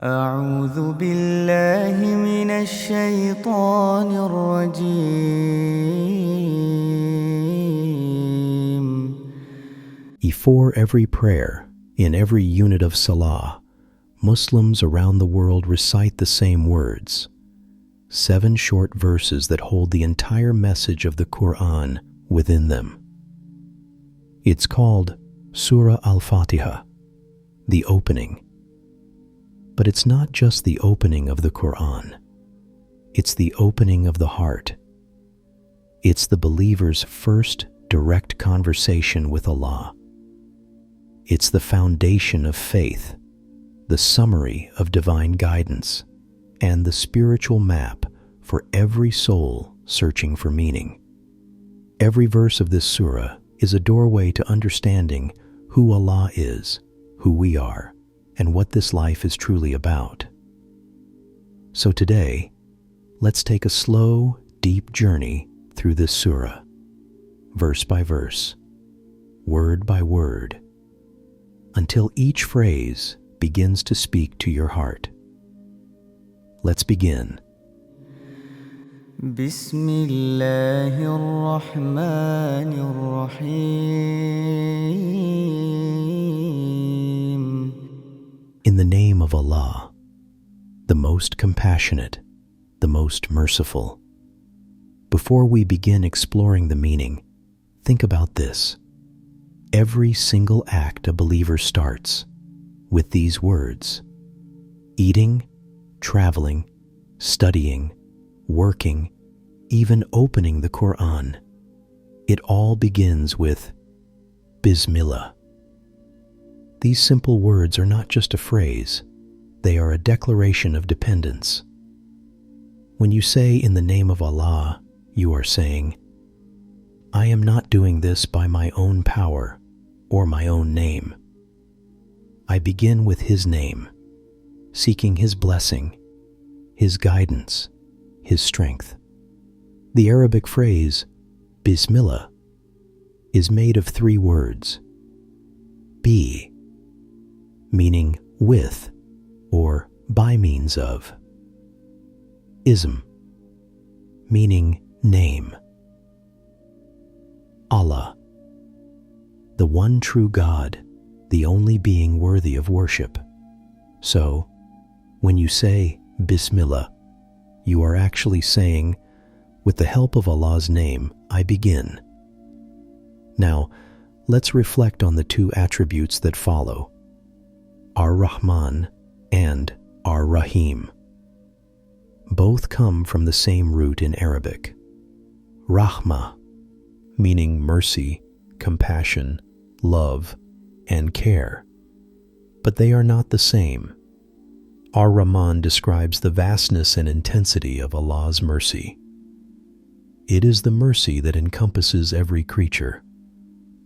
أعوذ بالله من الشيطان الرجيم. Before every prayer, in every unit of Salah, Muslims around the world recite the same words, 7 short verses that hold the entire message of the Qur'an within them. It's called Surah Al-Fatiha, the opening. But it's not just the opening of the Qur'an. It's the opening of the heart. It's the believer's first direct conversation with Allah. It's the foundation of faith, the summary of divine guidance, and the spiritual map for every soul searching for meaning. Every verse of this surah is a doorway to understanding who Allah is, who we are, and what this life is truly about. So today, let's take a slow, deep journey through this surah, verse by verse, word by word, until each phrase begins to speak to your heart. Let's begin. Bismillah ar-Rahman ar-Raheem. In the name of Allah, the most compassionate, the most merciful. Before we begin exploring the meaning, think about this. Every single act a believer starts with these words. Eating, traveling, studying, working, even opening the Qur'an. It all begins with Bismillah. These simple words are not just a phrase, they are a declaration of dependence. When you say in the name of Allah, you are saying, I am not doing this by my own power or my own name. I begin with His name, seeking His blessing, His guidance, His strength. The Arabic phrase, Bismillah, is made of 3 words. Bi, meaning with or by means of. Ism, meaning name. Allah, the one true God, the only being worthy of worship. So, when you say Bismillah, you are actually saying, with the help of Allah's name, I begin. Now, let's reflect on the 2 attributes that follow, ar-Rahman and ar-Raheem. Both come from the same root in Arabic. Rahmah, meaning mercy, compassion, love, and care. But they are not the same. Ar-Rahman describes the vastness and intensity of Allah's mercy. It is the mercy that encompasses every creature,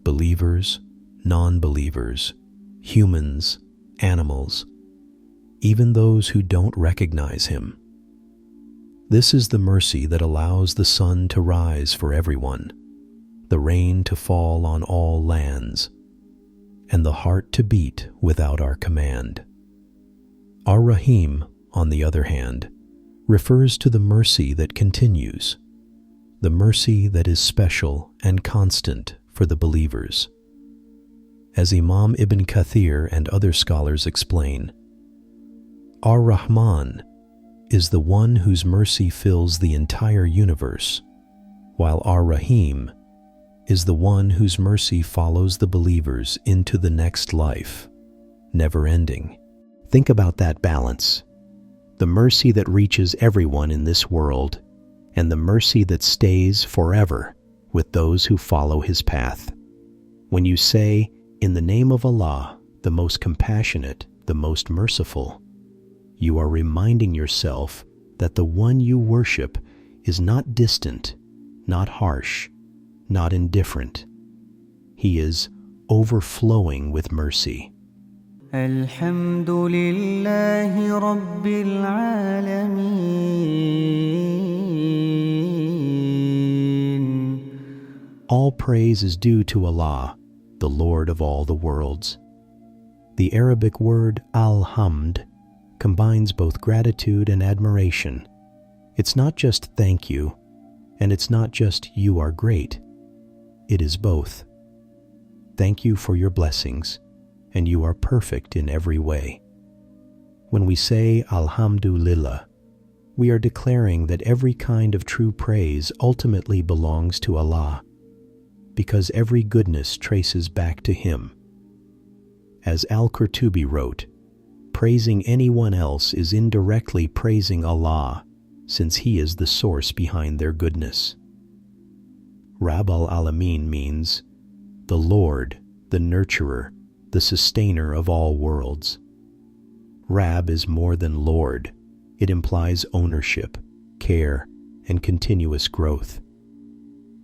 believers, non-believers, humans, animals, even those who don't recognize Him. This is the mercy that allows the sun to rise for everyone, the rain to fall on all lands, and the heart to beat without our command. Ar-Raheem, on the other hand, refers to the mercy that continues, the mercy that is special and constant for the believers. As Imam Ibn Kathir and other scholars explain, ar-Rahman is the one whose mercy fills the entire universe, while ar-Raheem is the one whose mercy follows the believers into the next life, never ending. Think about that balance, the mercy that reaches everyone in this world, and the mercy that stays forever with those who follow His path. When you say, in the name of Allah, the most compassionate, the most merciful, you are reminding yourself that the one you worship is not distant, not harsh, not indifferent. He is overflowing with mercy. Alhamdulillah, Rabbil Alameen. All praise is due to Allah, the Lord of all the worlds. The Arabic word Alhamd combines both gratitude and admiration. It's not just thank you, and it's not just you are great. It is both. Thank you for your blessings, and you are perfect in every way. When we say Alhamdulillah, we are declaring that every kind of true praise ultimately belongs to Allah, because every goodness traces back to Him. As Al-Qurtubi wrote, praising anyone else is indirectly praising Allah, since He is the source behind their goodness. Rabb al Alameen means the Lord, the nurturer, the sustainer of all worlds. Rabb is more than Lord. It implies ownership, care, and continuous growth.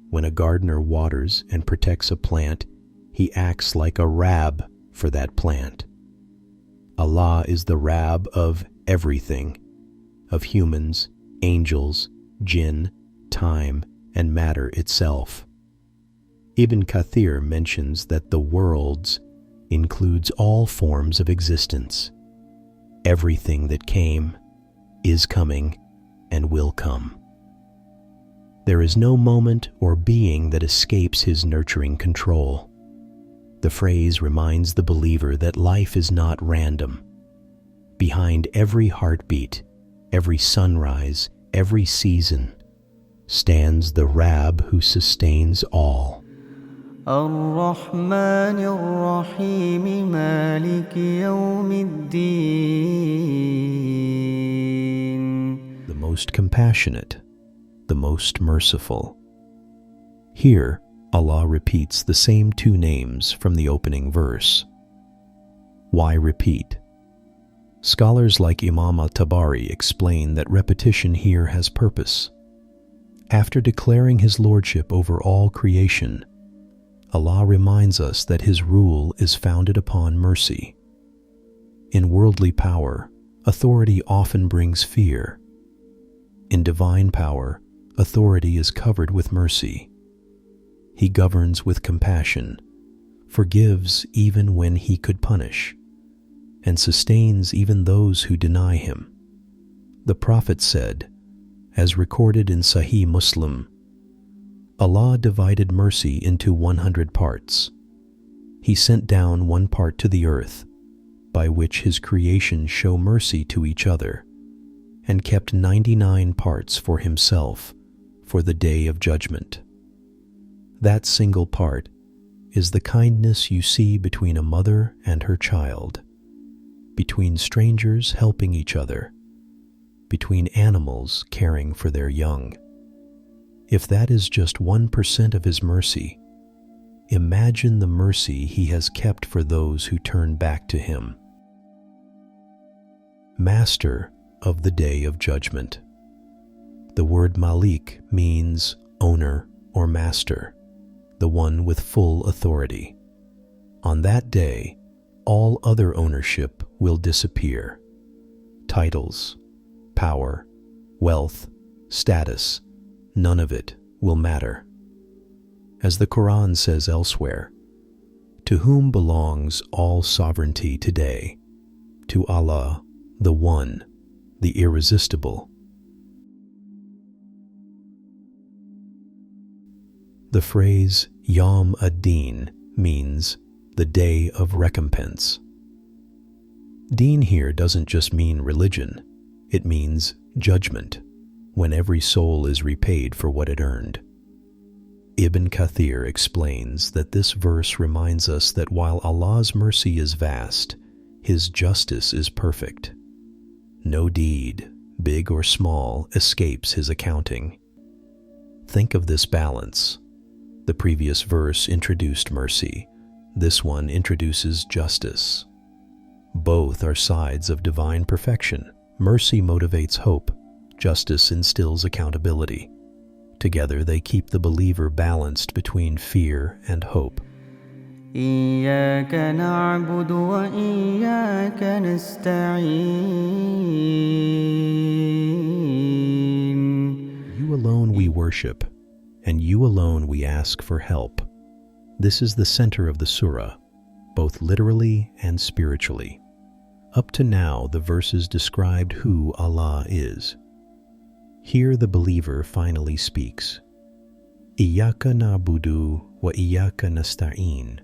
When a gardener waters and protects a plant, he acts like a Rabb for that plant. Allah is the Rabb of everything, of humans, angels, jinn, time, and matter itself. Ibn Kathir mentions that the worlds includes all forms of existence, everything that came, is coming, and will come. There is no moment or being that escapes His nurturing control. The phrase reminds the believer that life is not random. Behind every heartbeat, every sunrise, every season, stands the Rabb who sustains all. ar-Rahman ar-Raheem Maliki Yawmid-Deen. The most compassionate, the most merciful. Here, Allah repeats the same two names from the opening verse. Why repeat? Scholars like Imam Al-Tabari explain that repetition here has purpose. After declaring His lordship over all creation, Allah reminds us that His rule is founded upon mercy. In worldly power, authority often brings fear. In divine power, authority is covered with mercy. He governs with compassion, forgives even when He could punish, and sustains even those who deny Him. The Prophet said, as recorded in Sahih Muslim, Allah divided mercy into 100 parts. He sent down one part to the earth, by which His creation show mercy to each other, and kept 99 parts for Himself for the day of judgment. That single part is the kindness you see between a mother and her child, between strangers helping each other, between animals caring for their young. If that is just 1% of His mercy, imagine the mercy He has kept for those who turn back to Him. Master of the Day of Judgment. The word Malik means owner or master, the one with full authority. On that day, all other ownership will disappear. Titles, power, wealth, status, none of it will matter. As the Qur'an says elsewhere, to whom belongs all sovereignty today? To Allah, the One, the Irresistible. The phrase Yawmid-Deen means the day of recompense. Deen here doesn't just mean religion, it means judgment, when every soul is repaid for what it earned. Ibn Kathir explains that this verse reminds us that while Allah's mercy is vast, His justice is perfect. No deed, big or small, escapes His accounting. Think of this balance. The previous verse introduced mercy. This one introduces justice. Both are sides of divine perfection. Mercy motivates hope. Justice instills accountability. Together they keep the believer balanced between fear and hope. إياك نعبد وإياك نستعين. You alone we worship, and you alone we ask for help. This is the center of the surah, both literally and spiritually. Up to now, the verses described who Allah is. Here the believer finally speaks. Iyyaka na'budu wa iyyaka nasta'in.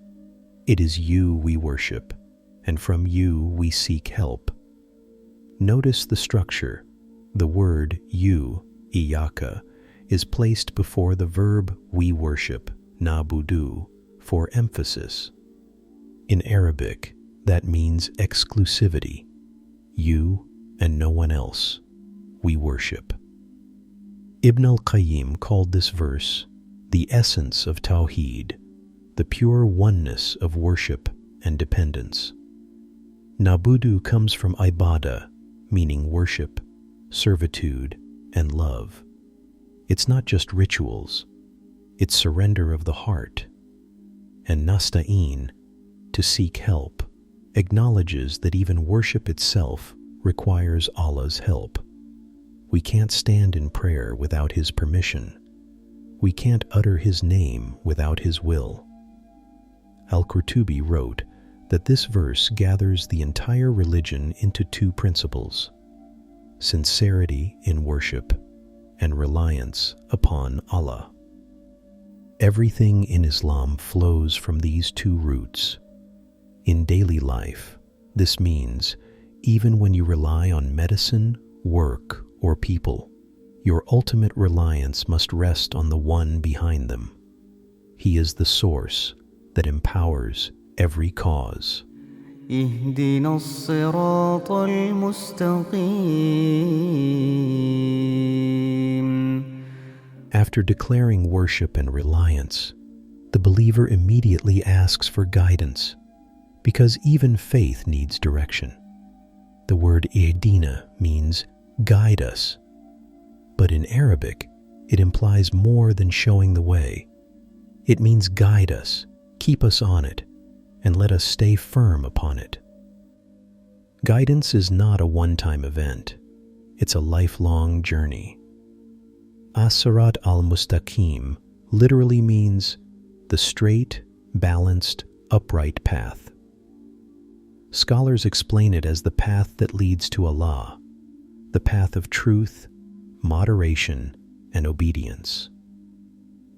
It is you we worship, and from you we seek help. Notice the structure. The word you, iyyaka, is placed before the verb we worship, na'budu, for emphasis. In Arabic, that means exclusivity. You and no one else. We worship. Ibn al-Qayyim called this verse the essence of Tawheed, the pure oneness of worship and dependence. Na'budu comes from ibadah, meaning worship, servitude, and love. It's not just rituals, it's surrender of the heart. And nasta'in, to seek help, acknowledges that even worship itself requires Allah's help. We can't stand in prayer without His permission. We can't utter His name without His will. Al-Qurtubi wrote that this verse gathers the entire religion into two principles: sincerity in worship and reliance upon Allah. Everything in Islam flows from these two roots. In daily life, this means even when you rely on medicine, work, or people, your ultimate reliance must rest on the one behind them. He is the source that empowers every cause. اهدنا الصراط المستقيم. After declaring worship and reliance, the believer immediately asks for guidance, because even faith needs direction. The word ihdina means guide us, but in Arabic, it implies more than showing the way. It means guide us, keep us on it, and let us stay firm upon it. Guidance is not a one-time event. It's a lifelong journey. As-Sirat al-Mustaqim literally means the straight, balanced, upright path. Scholars explain it as the path that leads to Allah, the path of truth, moderation, and obedience.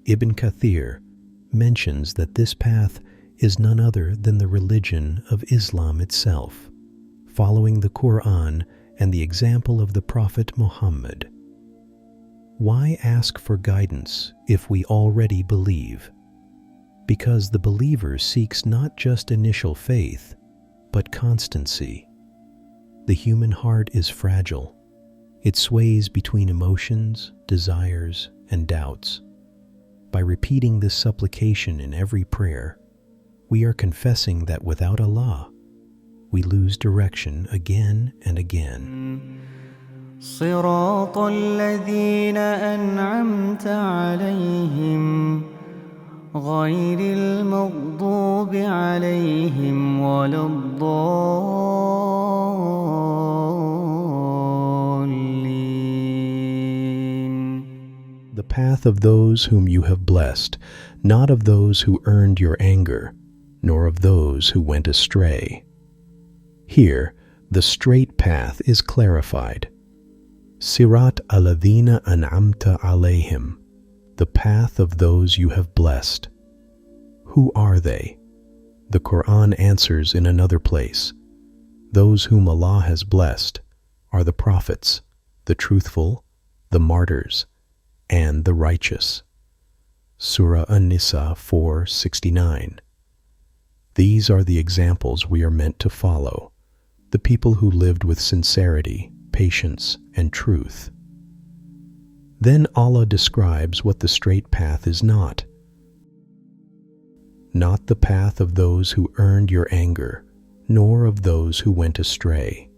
Ibn Kathir mentions that this path is none other than the religion of Islam itself, following the Qur'an and the example of the Prophet Muhammad. Why ask for guidance if we already believe? Because the believer seeks not just initial faith, but constancy. The human heart is fragile. It sways between emotions, desires, and doubts. By repeating this supplication in every prayer, we are confessing that without Allah, we lose direction again and again. صراط الذين أنعمت عليهم غير المغضوب عليهم ولا الضالين. The path of those whom you have blessed, not of those who earned your anger, nor of those who went astray. Here, the straight path is clarified. Sirat alladhina an'amta alayhim, the path of those you have blessed. Who are they? The Qur'an answers in another place. Those whom Allah has blessed are the prophets, the truthful, the martyrs, and the righteous. Surah An-Nisa 4:69. These are the examples we are meant to follow, the people who lived with sincerity, patience, and truth. Then Allah describes what the straight path is not. Not the path of those who earned your anger, nor of those who went astray.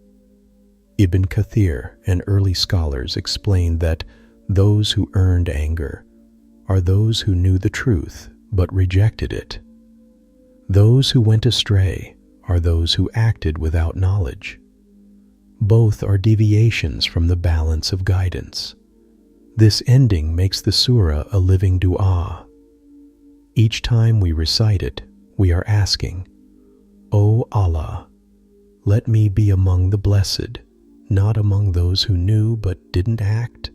Ibn Kathir and early scholars explained that those who earned anger are those who knew the truth but rejected it. Those who went astray are those who acted without knowledge. Both are deviations from the balance of guidance. This ending makes the surah a living dua. Each time we recite it, we are asking, O Allah, Let me be among the blessed, not among those who knew but didn't act,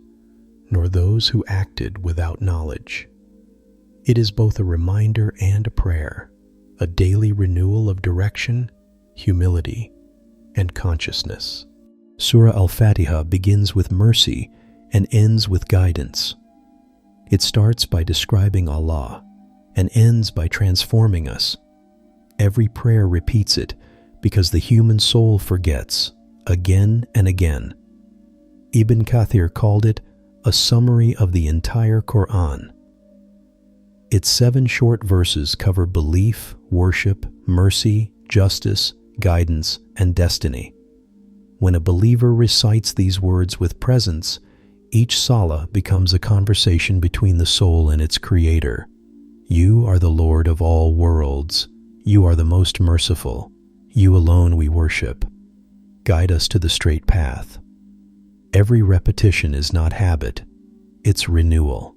nor those who acted without knowledge. It is both a reminder and a prayer, a daily renewal of direction, humility, and consciousness. Surah Al-Fatiha begins with mercy and ends with guidance. It starts by describing Allah and ends by transforming us. Every prayer repeats it because the human soul forgets again and again. Ibn Kathir called it a summary of the entire Qur'an. Its 7 short verses cover belief, worship, mercy, justice, guidance, and destiny. When a believer recites these words with presence, each salah becomes a conversation between the soul and its creator. You are the Lord of all worlds. You are the most merciful. You alone we worship. Guide us to the straight path. Every repetition is not habit, it's renewal.